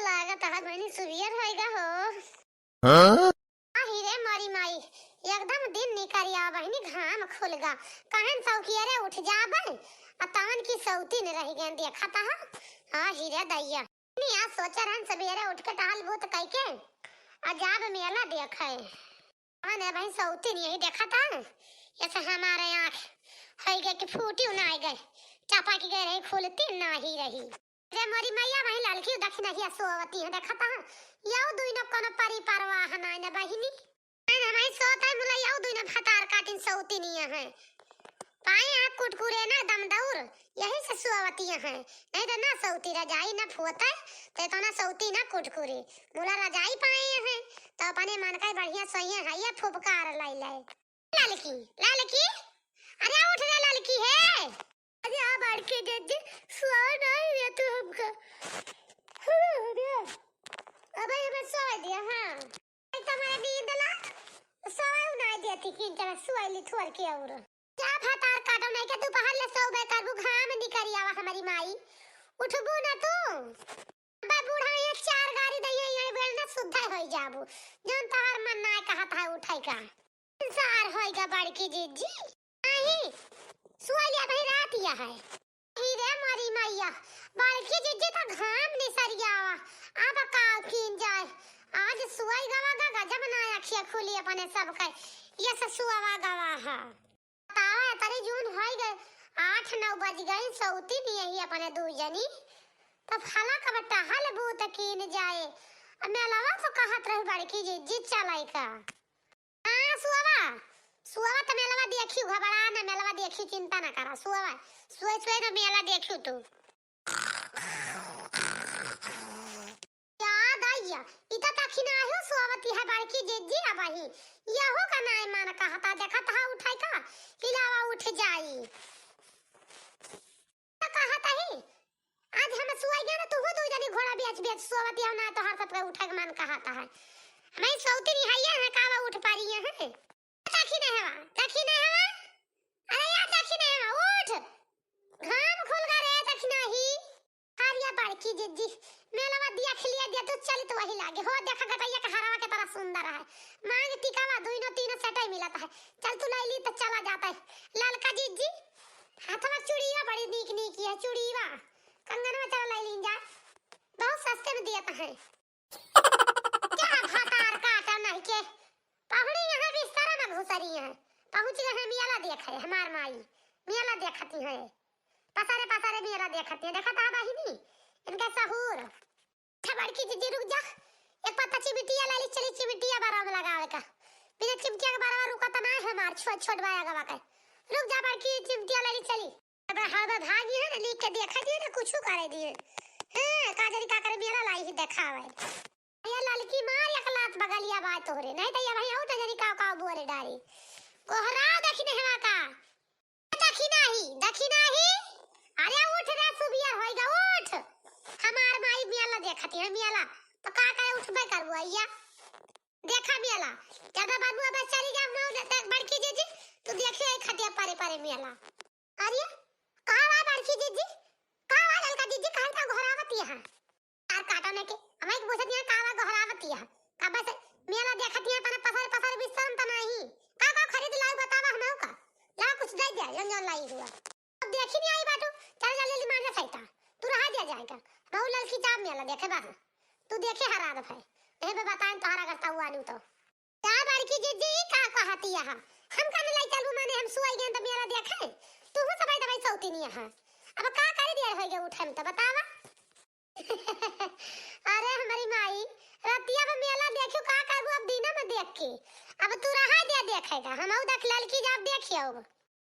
लागत है बहनी सुवियर होएगा हो। हाँ? हीरे मारी माई एकदम दिन निकरिया बहनी घाम खुलगा कहन सौकिया रे उठ जाबे अतान की सौती ने रह गए देखा ता। हां हीरे दैया नहीं आज सोचा रहन सवेरे उठ के टहल बहुत कह के अजाब मेला देखे आने भाई सौती नहीं देखा था। ऐसे हमारे आंख है गए कि फूटी ना आ गए चापा की गए रही खुलती ना ही रही रे मोरी मैया भाई लड़की दक्षिण ही सोवती है देखा था। याओ दुई न कोनो परी परवाह ना ने बहिनी ना भाई सोता है मुला याओ दुई न फटार काटिन सौती नहीं है पाए आंख कुटकुरे ना दम दौर यही से सोवती है नहीं तो ना सौती रजाई ना फुवता तो ना सौती ना कुटकुरे मुला रजाई पाए हैं तो अपने मन का बढ़िया सही है ये फुफकार लाई लाई लड़की लड़की अरे उठ रे लड़की है अरे आ बढ़ के दे सो नहीं रे तू हमका अरे अबे हमें सो दिया हां तुम्हारे नींद ला सोए ना देती कि चला सोए ली थोड़ के और क्या फटार काटो नहीं के दोपहर ले सोबे करबू घाम निकरी आवा हमारी माई उठबू ना तू बा बूढ़ा ये चार गाड़ी दइए यही बेल ना सुद्धा होई जाबू जन तहार मन ना कहा था उठाई का इंसार होएगा बड़की जीजी नहीं सुइया भाई रात या है हीरे मारी मैया बड़की जीजी तो घाम निसरिया अब का कीन जाए आज सुई गवा गा गजब ना अखिया खुली अपने सब के ये से सुवा गवा है तावा तरी जून होई गए 8-9 बज गए सौती नहीं यही अपने दू जनी तब फला का बट्टा हल बूत कीन जाए अब मैं लवा तो कहत रह बड़की जीजी चलाई का हां सुवा सुवा त मेलवा देखियो घबरा ना मेलवा देखी चिंता ना करा सुवा सुए सुए तो मेला देखियो तू याद आइया इता तखी ना आयो सुवावती है बड़की जीजी अबही यहो का नाय मान कहता देखत हा उठाई का हिलावा उठ जाई त कहता ही आज हम सुई गए ना तू दो जनी घोड़ा बेच बेच सुवावती हो ना तो हर सब उठा के मान कहता है मैं सौती नहीं है कावा उठ पा रही है ताकि नहीं हवा अरे यार ताकि नहीं हवा उठ घाम खुल गया रे ताकि नहीं हारिया बड़की जीजी मेलवा दिया खिलिया दिया तो चली तो वही लागे हो देखा गटैया का हरावा के तरह सुंदर है मांग टिकावा दुई न तीन सेट मिलता है चल तू लाई ली तो चला जाता है लालका जीजी हाथ में चूड़िया बड़ी नीक नीक है चूड़ीवा कंगन में चला लाई लीन जा बहुत सस्ते में दिया है क्या भातार काटा नहीं के पहुड़ी यहाँ बिस्तर में घुसरी है पहुंच गए हैं मियाला देखे हमार माई मियाला देखती है पसारे पसारे मियाला देखती है देखा था बहिनी इनका सहूर खबर की जीजी रुक जा एक पत्ता चिमटिया ला ली चली चिमटिया बारा में लगावे का बिना चिमटिया के बारा रुका तो ना हमार छोट छोट बाया गवा के रुक जा बड़की चिमटिया ला ली चली अब हां भागी है ना लिख के देखा दिए ना कुछ करे दिए हां काजरी का करे मियाला लाई ही देखावे ये लड़की मार एक लात बगलिया बात हो रे नहीं तो ये भाई औटा जरी का बोरे डारी कोहरा देखने हवा का देखी नहीं अरे उठ रे सुबिया होएगा उठ हमार माई मियाला देखती है मियाला तो का करे उठबे करबो आइया देखा मियाला ज्यादा बाबू अब चली जा ना बड़की जीजी तू देखिए खटिया पारे पारे मियाला अरे कावा बड़की जीजी कावा ललका जीजी कहां का घोरावती है यार काटा ने के हमें एक बोझ दिया कावा घोरावती है का बस मेला देखती है तने पसर पसर बिस्तम त नहीं का खरीद लाई बतावा हमहु का ला कुछ दे दे जंजन लाई हुआ अब देखी नहीं आई बाटू चल जल्दी मार ले सैता तू रहा दिया जाएगा बहु लड़की चाप मेला देखे बात तू देखे हरा दे भाई ए बे बताएं तोहरा करता हुआ नु तो क्या बड़की जीजी का कहती है हम का लाई चलबू माने हम सुई गए त मेला देखे तू हो सबाई दवाई सौती नहीं है अब का कर दिया होई गे उठम त बतावा अरे हमारी माई रतिया में मेला देखियो का करबू अब दिन में देख के अब तू रहा दे देखेगा हम औ देख लड़की जब देखियो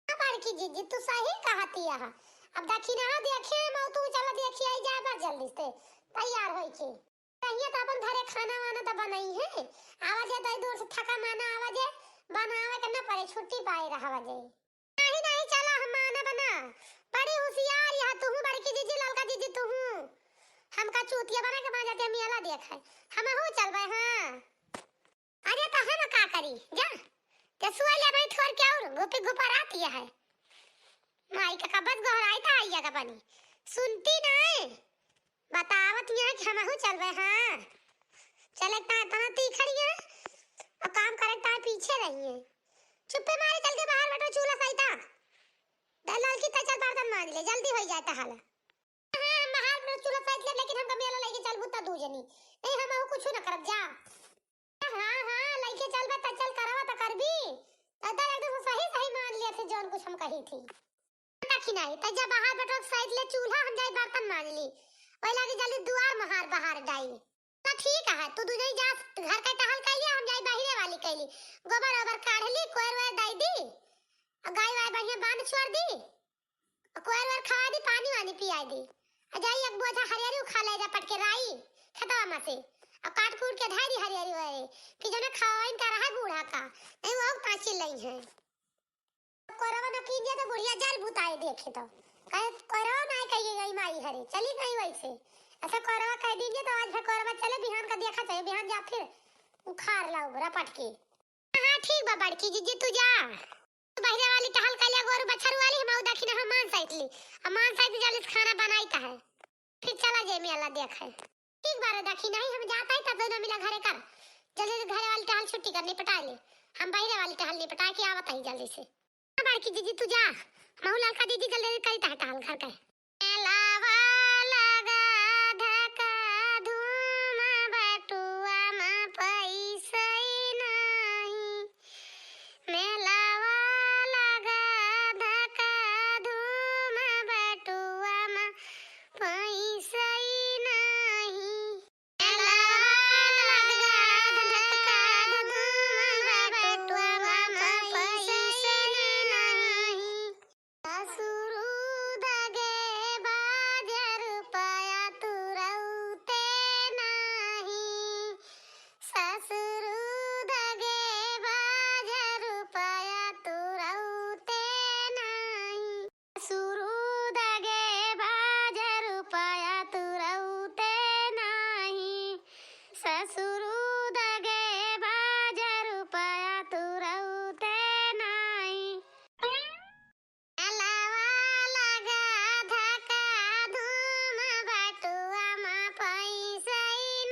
बड़की जीजी तू सही कहती है अब देखी ना देखे हम तू चला देखी आई जा बा जल्दी से तैयार होई के कहिए तो अपन घरे खाना वाना तो बनाई है आवाज है दूर से थका माना आवाज है बनावे के ना पड़े छुट्टी पाए रहा जे नहीं नहीं चला हम माना बना बड़ी होशियार यह तू बड़की जीजी ललका जीजी तू हमका चूतिया बना के बाजा के मियाला देखे हम हो चलबे हां अरे तो हम का करी जा के सुई ले भाई थोर के और गोपी गुपर आती है माई का कबज गहराई था आइया का पानी सुनती नहीं बतावत यहाँ कि हमहू चलबे। हाँ चले तना ती खड़ी है और काम करे ता पीछे रही है। चुप्पे मारे चल के बाहर बैठो चूल्हा सहिता दलाल की चल बर्तन मांज ले जल्दी हो जाता हाल। हां हम बाहर बैठो चूल्हा सहित ले लेकिन हमका मेला लेके चल बुता दू जनी नहीं हमहू कुछ न करब जा। हां हां लेके चलबे त चल करवा त करबी दादा एकदम सही सही मान लिए थे जौन कुछ हम कही थी। देखी नहीं त जा बाहर बैठो सहित ले चूल्हा हम जाई बर्तन मांज ली ओइ लागे जल्दी दुआर महार बाहर डाई। तो ठीक है तू दुनई जा घर का टहल कैली हम जाई बाहरे वाली कैली गोबर ओबर काढ़ली कोयर वर डाई दी और गाय वाय बढ़िया बांध छोड़ दी और कोयर वर खवा दी पानी वानी पिया दी और जाई एक बोझा हरियारी उखा ले जा पटके राई खतवा में से और काट कूट के धारी हरियारी वाले कि जना खावाइन का रहा बूढ़ा का नहीं वो ताची लई है। कोरवा न कीजिए तो बुढ़िया जल बुताए देखे तो कहे कोरवा ना कही गई माई हरे चली गई वैसे ऐसा कोरवा कह दीजिए तो आज फिर कोरवा चले बिहान का देखा चाहिए बिहान जा फिर उखाड़ ला उबरा पटके। हां ठीक बा बड़की जीजी तू जा बहरे वाली टहल कलिया गोरु बछरू वाली हम दखिन हम मान साइटली हम मान साइट जल्दी खाना बनाई का है फिर चला जाए मेला देखे। ठीक बारे दखी नहीं हम जाता है तब न मिला घरे कर जल्दी घरे वाली टहल छुट्टी करनी पटा ले हम बहरे वाली टहल नहीं पटा के आवत है जल्दी से। बड़की जीजी तू जा महू लड़का दीदी जल्दी करी ता टहल घर के मेलावा लगा धका धूम बटुआ में पैसा नहीं मेलावा लगा धका धूम बटुआ में पैसा नहीं मेलावा लगा धका धूम बटुआ में पैसा नहीं ससुरु दगे बाजार पाया तुरौते नहीं ससुरु दगे बाजार पाया तुरौते नहीं ससुरु दगे बाजार पाया तुरौते नहीं ससुरु दगे बाजार पाया तुरौते नहीं मेलावा लगा धका धूम बटुआ में पैसा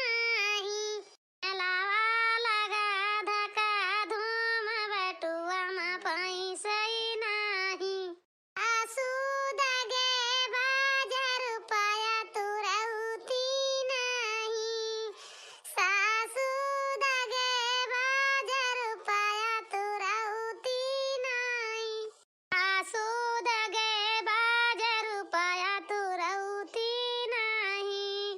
नहीं मेलावा लगा धका धूम बटुआ में पैसा नहीं आसू दगे बाजार पाया तुरौती नहीं सासू दगे बाजार पाया तुरौती नहीं आसू दगे बाजार पाया तुरौती नहीं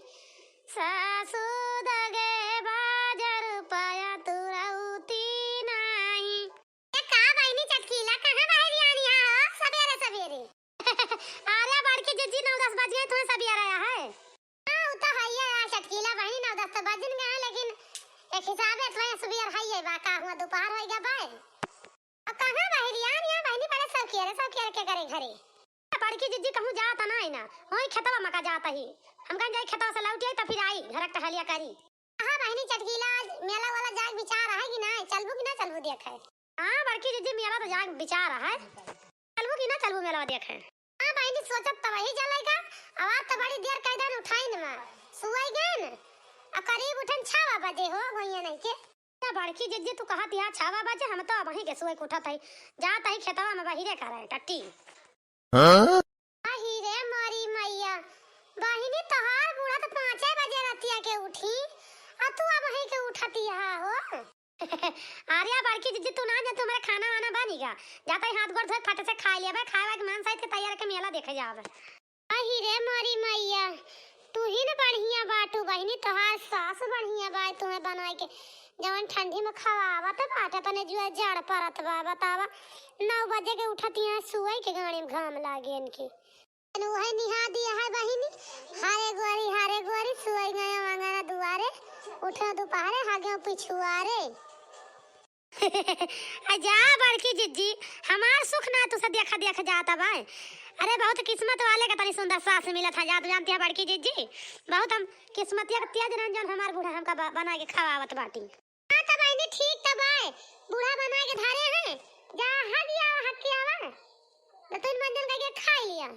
सासू दगे बाजार पाया तुरौती नहीं। ये का बहनी चटकीला कहां बाहर आनी है हो सवेरे सवेरे आरे बड़की जीजी 9-10 बज गए तुम्हें सब यार आया है। हां वो तो है यार चटकीला बहनी 9-10 तो बज गए लेकिन एक हिसाब है तुम्हें सवेरे है ये बाका हुआ दोपहर हो गया बाय अब कहां बाहर आनी है बहनी बड़े सब के करे घरे बड़की जीजी कहूं जाता ना है ना वही खेतवा में का जाता ही हम कहीं जाई खेतवा से लौटी त फिर आई घर टहलिया करी। हां बहनी चटकीला मेला वाला जाग विचार है कि ना चलबू कि ना चलबू देखे। हां बड़की जीजी मेला तो जाग विचार है चलबू कि ना चलबू मेला देखे। हां बहनी सोचत त वही चलेगा आवाज तो बड़ी देर कैदन उठाई न सुई गए न अब करीब उठन 6 बजे हो भैया नहीं के बड़की जीजी तू कहत यहाँ 6 बजे हम तो वहीं के सुई उठत है जात है खेतवा में बहिरे करे टट्टी। Huh? अही रे मोरी मैया बहिनी तोहार बूढ़ा तो 5 बजे रतिया के उठी और तू अब वहीं के उठती है हो आर्या बड़की जीजी तू ना जा तुम्हारा खाना वाना बनेगा जाता ही हाथ गोड़ धो फट से खा लिया खाए के मान साइड के तैयार के मेला देखे जावे। अही रे मोरी मैया तू ही न बढ़िया बाटू बहिनी तोहार सास बढ़िया बा तुम्हें बनाए के जवन ठंडी में खवावत बाटे तने जुआ जड़ परत बा बतावा 9 बजे के उठती है सुई के गाड़ी में घाम लागे इनके वही निहा दिया है बहिनी हारे गोरी सुई गया मंगना दुआरे उठा दोपहरे हागे पिछुआरे जा बड़की जीजी हमार सुख ना तुसे देखा जाता भाई अरे बहुत किस्मत वाले का तनी सुंदर सास मिला था जा तू जानती है बड़की जीजी बहुत हम किस्मतिया का तेज रंजन हमार बूढ़ा हमका बना के खवावत बाटी। हां त बहनी ठीक त भाई बूढ़ा बना के धारे हैं जा हगिया हकियावा तो तुम मंजन का के खा लिया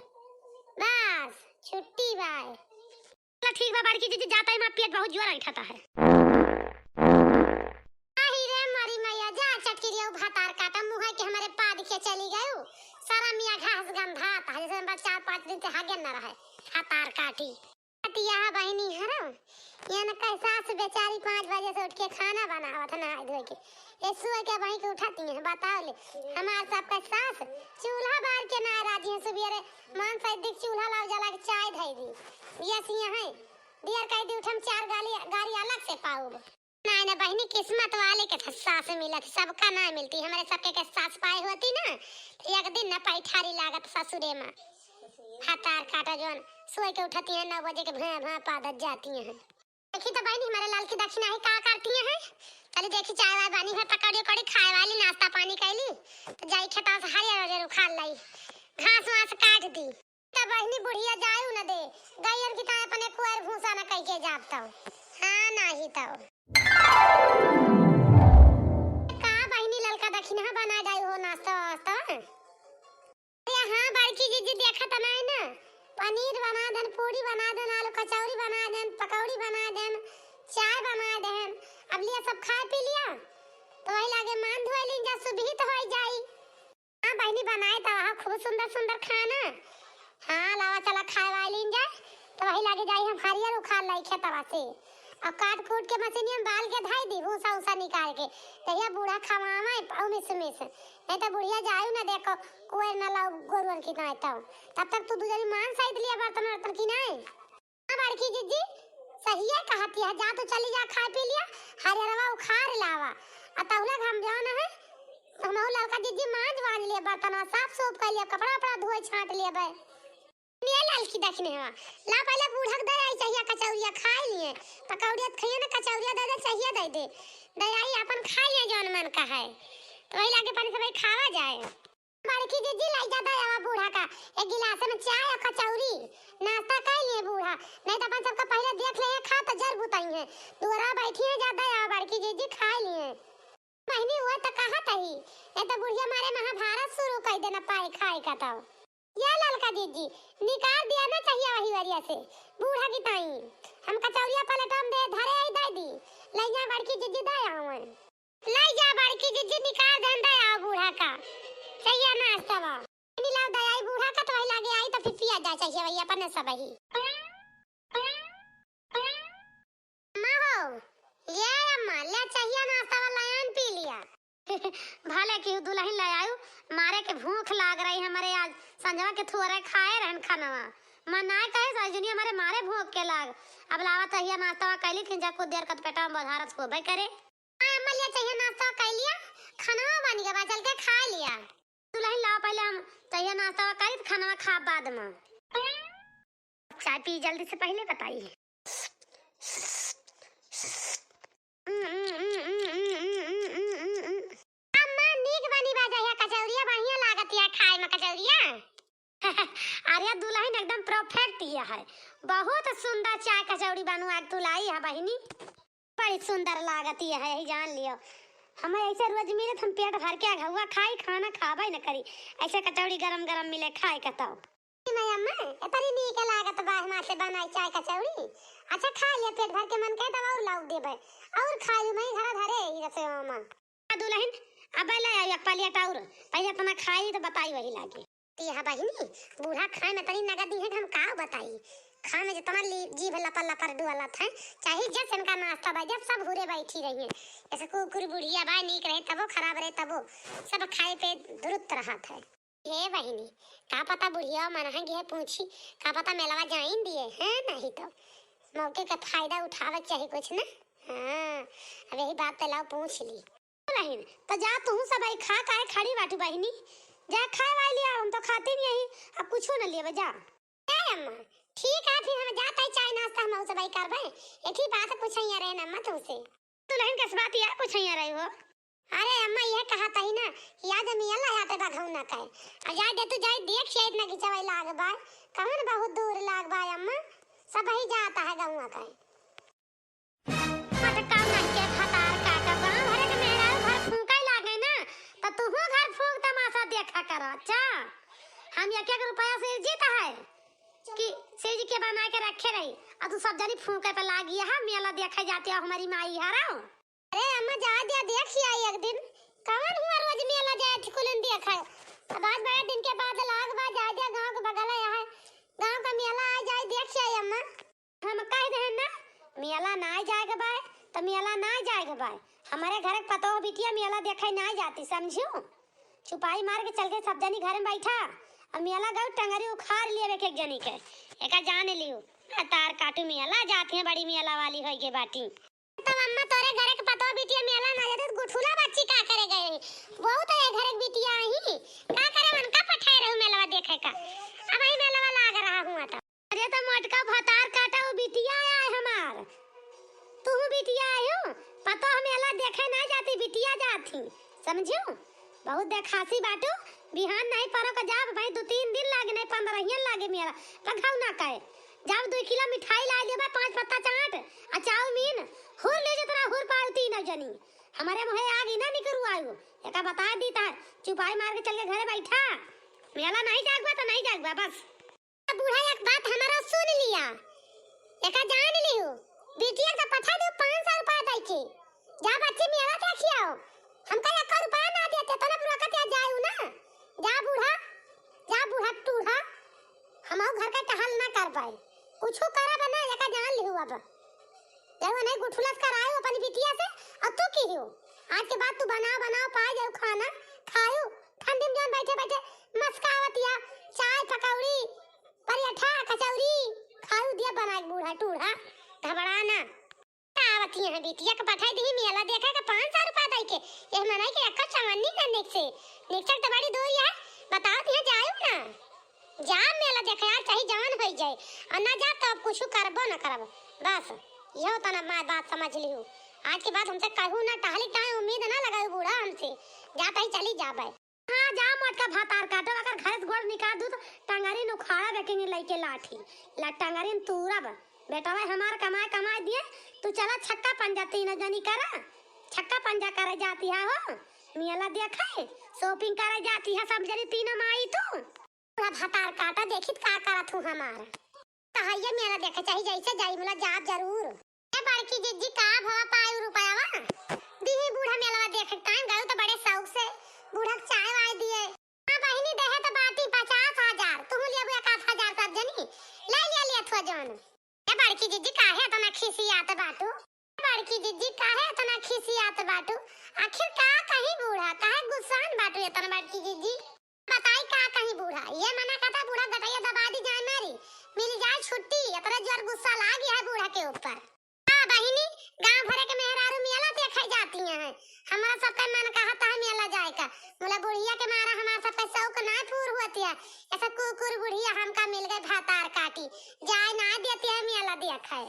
बस छुट्टी बाय। ठीक बा बड़की जीजी जाता है, मां पेट बहुत जोर उठाता है। आही रे मारी मैया, जा चटकिरिया भातार काटा मुंह के हमारे पाद के चली गयो। सारा मियां घास गंधा था, जैसे हम 4-5 दिन से हागे न रहे, हातार काटी कटिया बहनी हरो। ये न कैसा से बेचारी 5 बजे से उठ के खाना बनावत ना धोए के, ये सुबह के वहीं के उठाती है। बताओ ले हमार सबका सास चूल्हा बार के ना राजी है। सुबेरे मान से दिख चूल्हा लाव जला के चाय धई दी, ये सिया है दियर कह दी उठम 4 गाड़ी अलग से पाऊ। ना ना बहनी किस्मत वाले के सास मिलत, सबका ना मिलती। हमारे सबके के सास पाए होती ना तो एक दिन न पैठारी लागत ससुरे में। हातार काटा जोन सोए के उठती है 9 बजे के भैं भैं पादत जाती है। देखी तो बहनी हमारे लाल की दक्षिणा है का करती है। चली देखी चाय वाय बानी है, पकड़ी कड़ी खाए वाली नाश्ता पानी कैली तो जाई खेता से हरियर उखाड़ लाई, घास वास काट दी। तो बहनी बुढ़िया जायू न दे गैर की ताए अपने कुएर भूसा न कह के जाता हूं। हां नाही तो का बहनी ललका दक्षिणा बना जाई हो नाश्ता वास्ता। अरे हां बड़की जीजी देखा त नहीं ना, पनीर बना देन, पूरी बना देन, आलू कचौरी बना देन, पकौड़ी बना देन, चाय बना देन। अब लिया सब खा पी लिया तो वही लागे मान धोए लीन जा सुबह तो हो जाई। हां बहनी बनाए तो वहां खूब सुंदर सुंदर खाना। हां लावा चला खाए वाली लीन जा तो वही लागे जाई हम हरियर उखाड़ लाई खेतवा से। अब काट कूट के मशीनिया में बाल के धाई दी भूसा उसा निकाल के, तहिया बूढ़ा खवावे औ मिस नहीं तो बुढ़िया जायू ना देखो कोई ना लाओ गोरुअन की ना तो तब तक तू दूसरी मान साइड लिया बर्तन वर्तन की नहीं। हां बड़की जीजी सही है कहती है, जा तो चली जा खा पी लिया हरियरवा उखाड़ लावा आ तौला हम जाओ ना है हम लड़का जीजी मांज वांज लिया बर्तन साफ सूफ कर लिया, कपड़ा उपड़ा धोए छांट लिया बे ये लाल की देखने हवा। ला पहले बूढ़ा दे आई चाहिए कचौरिया खा लिए, पकौड़िया खाइए ना कचौरिया दे दे चाहिए दे आई अपन खाइए जौन मन का है तो वही लागे पानी से भाई खावा जाए। बड़की जीजी लाई जाता है बूढ़ा का एक गिलास में चाय और कचौरी नाश्ता कर लिए बूढ़ा, नहीं तो अपन सबका पहले देख ले खा तो जर बुताई है दूरा बैठी है जाता है बड़की जीजी खा लिए। महीने हुआ तो कहा तही ये तो बुढ़िया मारे महाभारत शुरू कर देना पाए खाए का तो ये ललका जीजी निकाल दिया ना चाहिए वही वरिया से बूढ़ा की ताई हम कचौरिया पलटम दे धरे आई दे दी ले जा बड़की जीजी दे आवे ले जा बड़की जीजी निकाल दे दे आ बूढ़ा का चाहिए नाश्ता वा नीला दे आई बूढ़ा का तो वही लागे आई तो फिर पिया जा चाहिए वही अपने सब ही अम्मा हो ये अम्मा ले चाहिए नाश्ता वाला आन पी लिया भले की दुल्हन ले आयु मारे के भूख लाग रही हमारे आज संजवा के थोड़े खाए रहन खानावा मनाए कहे सजनी हमारे मारे भूख के लाग अब लावा चाहिए नाश्ता कैली थी जा कुछ देर का पेटा में बधारत हो भाई करे अम्मा ले चाहिए नाश्ता कर लिया खाना बन गया चल के खा लिया दुल्हन लाओ पहले हम चाहिए नाश्ता करी खाना खा बाद में चाय पी जल्दी से पहले बताइए। अरे दुल्हन एकदम परफेक्ट ये है, बहुत सुंदर चाय कचौड़ी बनू आज तू लाई है बहिनी, बड़ी सुंदर लागती है यही जान लियो। हमें ऐसे रोज मिले हम पेट भर के घुआ खाई खाना खाबे न करी ऐसे कचौड़ी गरम गरम मिले खाए का तो मैं अम्मा इतनी नीक लागत बा हमार से बनाई चाय कचौड़ी अच्छा खा लिया पेट भर के मन कहे तब और लाऊ देबे और खाई मैं घर धरे ही रसे अम्मा दुल्हन अब ले आई प्लेट और पहले अपना खाई तो बताई वही लागे तिहा बहिनी बूढ़ा खाए में तनी नगदी है हम का बताई खा में जितना जीभ लपर लपर डुअला था चाहे जब इनका नाश्ता बा जब सब घूरे बैठी रही है ऐसे कुकुर बुढ़िया बा नीक रहे तबो खराब रहे तबो सब खाए पे दुरुस्त रहा था। हे बहिनी का पता बुढ़िया मनहंगी है पूछी का पता मेलवा जाइन दिए हैं नहीं तो मौके का फायदा उठावे चाहिए कुछ ना। हां अब यही बात तो लाओ पूछ ली बहिन तो जा तू सब आई खा काहे खड़ी बाटू बहिनी जा खाए वाली लिया हम तो खाते नहीं यही अब कुछ न लेवे जा अम्मा ठीक है फिर हम जाते हैं चाय नाश्ता हम सब भाई करबे एक ही बात पूछैया रहे ना मत उसे दुल्हन किस बात यार पूछैया रही हो। अरे अम्मा ये कहा था ही ना याद में अल्लाह याते बा घऊ ना कहे आ जा दे तू जाई देख शायद ना खिंचवाई लाग बा कहन बहुत दूर लाग बा अम्मा सब ही जाता है गऊआ का मत काम ना के खतार काटा गांव भरे के मेरा घर फूंका लागे ना तो तू घर फूंक तमाशा देखा कर अच्छा हम 1-1 रुपया से जीता है कि सेज के बना के रखे रही और तू सब जनी फूके पे लागी है मेला देखे जाते हो हमारी माई हरा। अरे अम्मा जा दिया देखी आई एक दिन कौन हुआ रोज मेला जाए थी कुलन देखा अब आज बड़े दिन के बाद लाग बा जा दिया गांव के बगल है गांव का मेला आ जाए देखी आई अम्मा। हम कह दे ना मेला ना जाएगा बाय तो मेला ना जाएगा बाय हमारे घर के पतो बिटिया मेला देखे ना जाती समझियो छुपाई मार के चल के सब जनी घर में बैठा और मेला गौ टंगरी उखाड़ लिए एक एक जनी के एका जान लियो तार काटू मेला जाती है बड़ी मेला वाली होई के बाटी तब अम्मा तोरे घर के पतो बिटिया मेला ना जाते तो गुठुला बच्ची का करे गए बहुत है घर के बिटिया ही का करे मन का पठाए रहू मेला देखे का अब आई मेला वाला आ रहा हूं तो अरे तो मोटका भतार काटा वो बिटिया आया हमार तू बिटिया आयो पतो मेला देखे ना जाती बिटिया जाती समझियो बहुत देखासी बाटू बिहान नहीं परो का जाब भाई 2-3 दिन लागे नहीं 15 दिन लागे मेरा पखाऊ ना कहे जब 2 किलो मिठाई ला लेबा 5 पत्ता चाट आ चाउमीन हुर ले जे तोरा हुर पालती न जनी हमारे मुहे आगे ना निकरू आयो एका बता दी ता चुपाई मार के चल के घरे बैठा मेला नहीं जागबा तो नहीं जागबा बस बूढ़ा एक बात हमारा सुन लिया एका जान लियो बिटिया का पछा दो 500 रुपया दई के जा बच्चे मेला देखी आओ हमका 1 रुपया ना देते तो ना पूरा कते जाऊ ना जा बूढ़ा टूढ़ा हमाओ घर का टहल ना कर पाए कुछ करा बना एका जान लियो अब जब नहीं गुठुलस करायो अपनी बिटिया से और तू की हो आज के बाद तू बनाओ पाए जाओ खाना खायो ठंडी में जान बैठे बैठे मस्कावतिया चाय पकौड़ी पराठा कचौरी खाऊ दिया बना बूढ़ा टूढ़ा घबराना आवती है बिटिया के पठाई दी मेला देखा का 500 रुपया दई के ये मनाई के अक्का चवन्नी ना नेक्स्ट तो बड़ी दूर है बताओ दिया जायो ना जा मेला देखे यार चाहे जान होई जाए और ना जा तो अब कुछ करबो ना करबो बस यो तना मैं बात समझ लियो आज के बाद हमसे कहू ना टहली टाइम उम्मीद ना लगाओ बूढ़ा हमसे जाता ही चली जा भाई हां जा मत का भातार काटो अगर घर से गोड़ निकाल दू तो टंगारी नु खाड़ा रखेंगे लेके लाठी ला टंगारी तूरब बेटा भाई हमार कमाए दिए तू चला छक्का पंजा 3 जनी करा छक्का पंजा करे जाती है हो मेला देखे शॉपिंग करे जाती है सब जनी 3 माई तू पूरा भातार काटा देखित का करत हूं हमार कहिए मेला देखे चाहिए जैसे जाई मला जाब जरूर ए बड़की जिज्जी का भवा पाए रुपयावा दीही बूढ़ा मेला देखे टाइम गयो तो बड़े शौक से बूढ़ा चाय वाय दिए हां बहिनी देहे तो बाटी 50,000 तू लेबो 1000 सब जनी ले थो जन ए बड़की जिज्जी काहे तना खिसियात बाटू बड़की जिज्जी काहे तना खिसियात बाटू आखिर का कहीं बूढ़ा काहे गुस्सान बाटू ये तना बड़की जिज्जी बताई का कहीं बूढ़ा ये मना कहता बूढ़ा गटैया दबा दी जान मारी मिल जाए छुट्टी इतना जोर गुस्सा ला गया है बूढ़ा के ऊपर हां बहिनी गांव भरे के मेहरारू मेला देखे जाती हैं हमारा सबका मन कहता है मेला जाए का बोला बुढ़िया के मारा हमारा सबका शौक ना पूर होती है ऐसा कुकुर बुढ़िया हमका मिल गए भातार काटी जाए ना देती है मेला देखे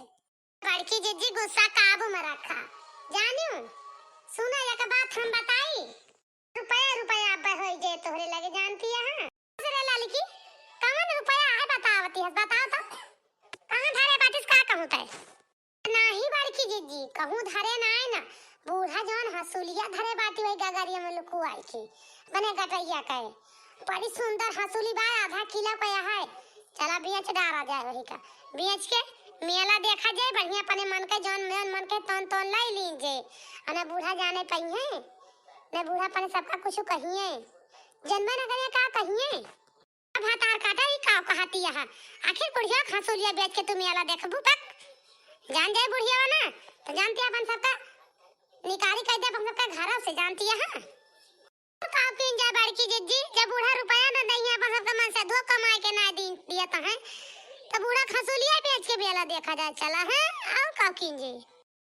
बड़की जिज्जी गुस्सा काबू में रखा जानियो सुना एक बात हम बताई रुपया अब हो जे तोहरे लगे जानती है हां दूसरे लड़की कौन रुपया है बतावती है बताओ तो कहां धरे बाटिस का कहूं तै नहीं बड़की जिज्जी कहूं धरे ना है ना बूढ़ा जौन हसूलिया धरे बाटी वही गगरिया में लुकु आई थी बने गटैया कहे बड़ी सुंदर हसूली बा आधा किलो पे है चला बेच डारा जाए वही का बेच के मेला देखा जाए बढ़िया अपने मन के जौन मन के तन लाई लीजे अने बूढ़ा जाने पई है मैं बूढ़ा पने सबका कुछ कहिए जन्म न करे का कहिए अब हातार काटा ही का कहती है आखिर बुढ़िया खसोलिया बेच के तुम मेला देखबू तक जान जाए बुढ़िया ना तो जानती है अपन सबका निकारी कह दे अपन सबका घर से जानती है हां का पिन जा बड़की जिज्जी जब बूढ़ा रुपया ना दई है अपन सबका मन से धो कमाए के ना दिया तो है तो बूढ़ा खसोलिया बेच के मेला देखा जाए चला है और का किन जी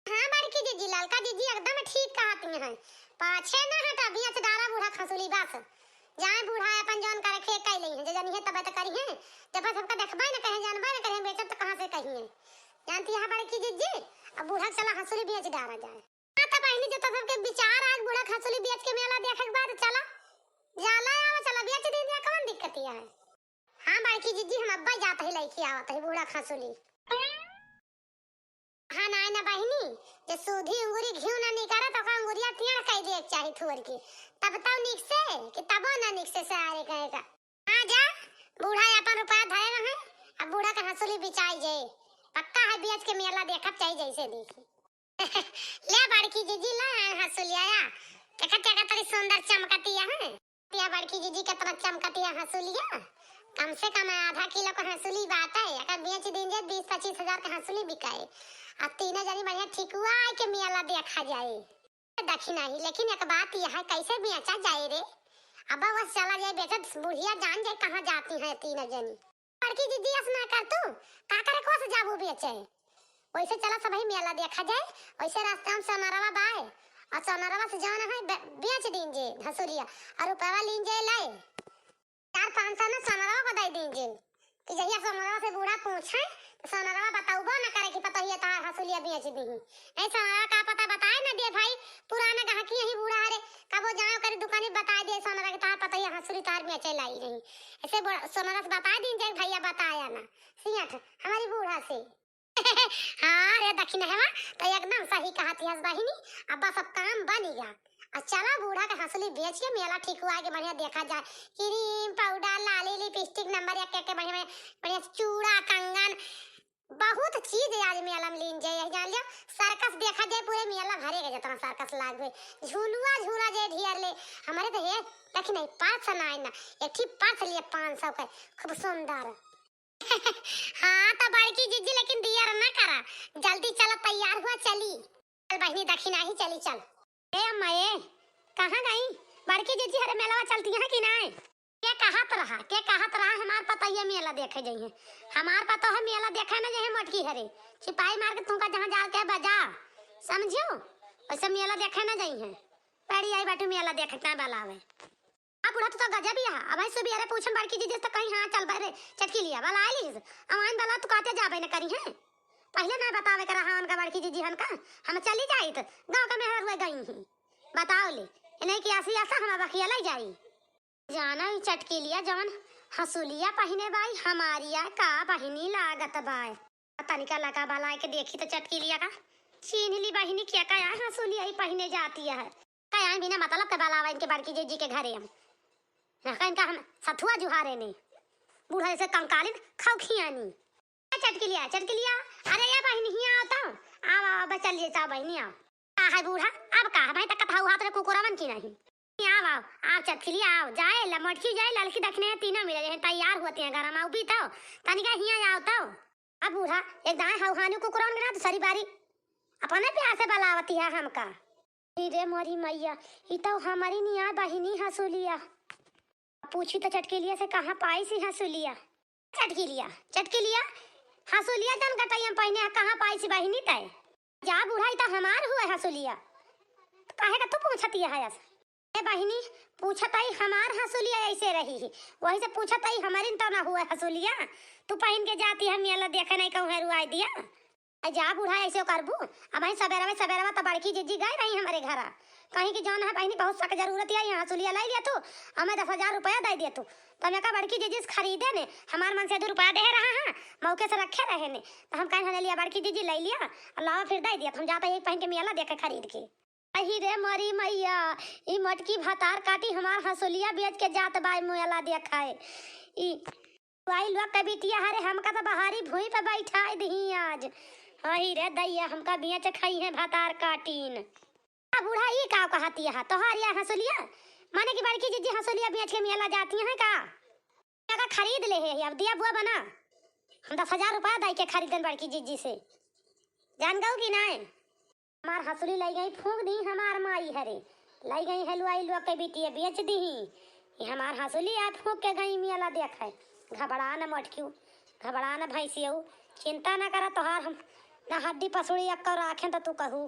हां बड़की जिज्जी ललका जिज्जी एकदम ठीक कहती है पाछे ना हटा बिया डारा बूढ़ा खसोली बास जाए बूढ़ा अपन जान करे खे कह लई है जे जानी है तब तो करी है जब सबका देखबे ना कहे जानबे ना कहे बेचत तो कहां से कहिए जानती है बड़की जिज्जी अब बूढ़ा चला खसोली बेच डारा जाए हां तो बहनी जो तो सबके विचार आज बूढ़ा खसोली बेच के मेला देखे के बाद चला जाला आवा चला बेच दे दिया कौन दिक्कत है हां बड़की जिज्जी हम अब्बा जात है लईकी आवत है बूढ़ा खसोली हां ना बहनी जे सूधी अंगूरी घिउ ना निकारा तो अंगूरिया तिया कह दे चाही थोर की तब बताओ निक से कि तबो ना निक से आरे कहेगा हां जा बूढ़ा अपन रुपया धरे रहे अब बूढ़ा का हंसुली बिचाई जाए, पक्का है बेच के मेला देखत चाहिए जैसे देखी। ले बड़की जीजी ला हंसुलिया, देखा क्या तरी सुंदर चमकती है। या बड़की जीजी के तरह चमकती है हंसुलिया, कम से कम आधा किलो का हंसुली बात है, अगर बेच दीजिए 20-25 हजार का हंसुली बिकाए। अब तीनों जनी बढ़िया ठिकुआ के मेला देखा जाए देखी नहीं। लेकिन एक बात यह है, कैसे बेचा जाए रे? अब बस चला जाए बेचा, बुढ़िया जान जाए कहाँ जाती है तीनों जनी। बड़की जीजी असना कर तू का करे को से जाबू बेचे, वैसे चला सब मेला देखा जाए। वैसे रास्ता में सोनारवा बाए और सोनारवा से जाना है बेच दीजिए हंसुलिया और रुपया लीजिए लाए 400-500 ना सोनारवा को दे दीजिए कि जहिया सोनारवा से बूढ़ा पूछे तो सोनारवा बताऊबो ना करे कि पता ही तार हंसुलिया बेच दी। ऐसा का पता बताए ना दे भाई, पुराना गहकी यही बूढ़ा रे कबो जाओ करे दुकानी बता दे सोनारा के तार पता ही हंसुली तार बेचे लाई नहीं। ऐसे सोनारा से बता दीजिए भैया बताया ना सियाठ हमारी बूढ़ा से। हाँ रे दक्षिण है तो एकदम सही कहा थी बहिनी। अब बस अब काम बन गया। चला बूढ़ा का हंसुली बेच के मेला ठीक हुआ के बढ़िया देखा जाए। क्रीम पाउडर लाली लिपस्टिक नंबर 1 के बढ़िया बढ़िया चूड़ा कंगन बहुत चीज आज मेला में लीन जाए। जान लियो सर्कस देखा जाए, पूरे मेला भरेगा जितना सर्कस लाग गए, झूलुआ झूला जाए ढेर ले। हमारे तो है देखी नहीं पर्स ना है ना, एक ठीक पर्स लिए 500 का खूब सुंदर। हाँ तो बड़की जीजी लेकिन देर ना करा, जल्दी चला तैयार हुआ चली। चल बहनी दक्षिणा ही चली चल। ए अम्मा ए कहाँ गई बड़की जीजी? हरे मेला चलती है कि नहीं? के कहत रहा हमार पता ये मेला देखे जाइए, हमार पता है मेला देखे ना जाइए मटकी हरे सिपाही मार के तुमका जहाँ जा के बजा समझो, वैसे मेला देखे ना जाइए। पड़ी आई बाटू मेला देखना बलावे अब बुढ़ा तो गजब ही है। अब ऐसे भी अरे पूछन बड़की जीजी तो कहीं हाँ चल बरे चटकी लिया बला आई ली अमान बला तू काते जाबे न करी है, पहले ना बतावे कर रहा उनका बड़की जीजी हन का हम चली जाई तो गांव का मेहर हुए गई ही बताओ ले नहीं कि ऐसी ऐसा हम बखिया ले जाई जाना ही चटकी लिया जवन हंसुलिया पहने बाई हमारिया का बहिनी लागत बाय तनिका लगा बला के देखी तो चटकी लिया का छीन ली बहिनी क्या का हंसुलिया ही पहने जाती है क्या बिना मतलब के बलावा इनके बड़की जीजी के घरे हम इनका हम सथुआ जुहारे नहीं बूढ़ा जैसे कंकालिन खाओ खियानी चटकी लिया अरे या बहनी ही आता आओ बस चलिए चाओ बहनी आओ का है बूढ़ा अब का है भाई तक कथा हुआ तो कुकुरवन की नहीं आओ आप चटकी लिया आओ जाए लमटकी जाए लड़की दक्षिण तीनों मिले हैं तैयार होती हैं घर में भी तो तनिका हिया आओ तो अब बूढ़ा एक दाएं हौहानी कुकुरवन के ना तो सारी बारी अपने प्यार से बलावती है हमका। रे मोरी मैया ये तो हमारी निया बहिनी हंसुलिया पूछी तो चटकी लिया से कहाँ पाई सी हंसुलिया चटकी लिया हंसुलिया जन गटैया पहने कहाँ पाई सी बहिनी तय जा बूढ़ा तो हमार हुआ हंसुलिया तो काहे का तू पूछती है ए बहिनी पूछताई हमार हंसुलिया ऐसे रही ही वही से पूछताई हमारी तो ना हुआ हंसुलिया तू पहन के जाती है मेला देखे नहीं कहूँ रुआई दिया जा बूढ़ा ऐसे करबू। अब भाई सवेरा तो बड़की जीजी गए रही हमारे घर कहीं की जौन है बहनी बहुत सक जरूरत है यहाँ हंसुलिया लाई लिया तू हमें 10,000 रुपया दे दिया तू तो मैं कहा बड़की जीजी खरीदे ने हमार मन से 2 रुपया दे रहा है मौके से रखे रहे ने तो हम कहीं लिया बड़की जीजी ले लिया अल्लाह फिर दे दिया हम जाते एक पहन के मेला देखे खरीद के। अही रे मरी मैया ई मटकी भातार काटी हमार हंसुलिया बेच के जात बाई मेला देखाए ई वाई लोग कभी तिया हरे हमका तो बाहरी भूई पे बैठाए दी आज। अही रे दैया हमका बेच खाई है भातार काटीन अब बूढ़ा ये का कहती है तोहार या हंसुलिया माने की बड़की जीजी हंसुलिया बेच के मेला जाती हैं का खरीद ले है अब दिया बुआ बना हम 10,000 रुपया दे के खरीदन बड़की जीजी से जान गऊ की नहीं हमार हंसुली लाई गई फूंक दी हमार माई हरे लाई गई हलवाई लोग के बिटिया बेच दी ये हमार हंसुली आ फूंक के गई मेला देखे घबरा न मटक्यू घबरा न भैंसियऊ चिंता न करा तोहार हम ना हड्डी पसुड़ी अक्कर आखे तो तू कहू